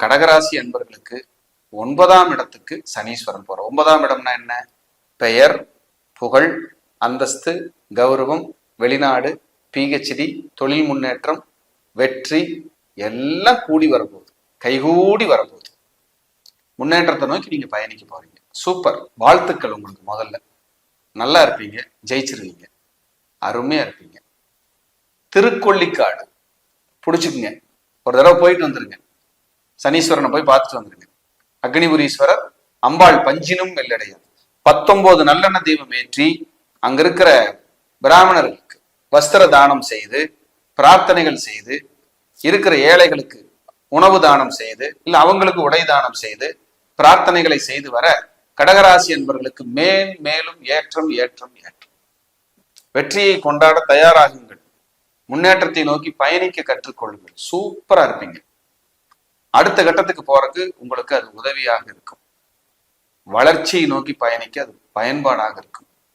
கடகராசி அன்பர்களுக்கு 9ஆம் இடத்துக்கு சனீஸ்வரன் போற. 9ஆம் இடம்னா என்ன? பெயர், புகழ், அந்தஸ்து, கௌரவம், வெளிநாடு, பிஹெச்டி, தொழில் முன்னேற்றம், வெற்றி எல்லாம் கூடி வரப்போகுது, கைகூடி வரப்போகுது. முன்னேற்றத்தை நோக்கி நீங்க பயணிக்க போறீங்க. சூப்பர், வாழ்த்துக்கள் உங்களுக்கு. முதல்ல நல்லா இருப்பீங்க, ஜெயிச்சிருவீங்க, அருமையா இருப்பீங்க. திருக்கொள்ளிக்காடு பிடிச்சுக்குங்க, ஒரு தடவை போயிட்டு வந்துருங்க. சனீஸ்வரனை போய் பார்த்துட்டு வந்துருங்க. அக்னிபுரீஸ்வரர், அம்பாள் பஞ்சினும் வெள்ளடையாது. 19 நல்லெண்ண தீபம் ஏற்றி அங்க இருக்கிற பிராமணர்களுக்கு வஸ்திர தானம் செய்து, பிரார்த்தனைகள் செய்து, இருக்கிற ஏழைகளுக்கு உணவு தானம் செய்து, இல்ல அவங்களுக்கு உடை தானம் செய்து, பிரார்த்தனைகளை செய்து வர கடகராசி என்பவர்களுக்கு மேலும் ஏற்றம் ஏற்றம் ஏற்றம். வெற்றியை கொண்டாட தயாராகுங்கள். முன்னேற்றத்தை நோக்கி பயணிக்க கற்றுக்கொள்ளுங்கள். சூப்பரா இருப்பீங்க. அடுத்த கட்டத்துக்கு போறதுக்கு உங்களுக்கு அது உதவியாக இருக்கும். வளர்ச்சியை நோக்கி பயணிக்க அது பயன்பாடாக இருக்கும்.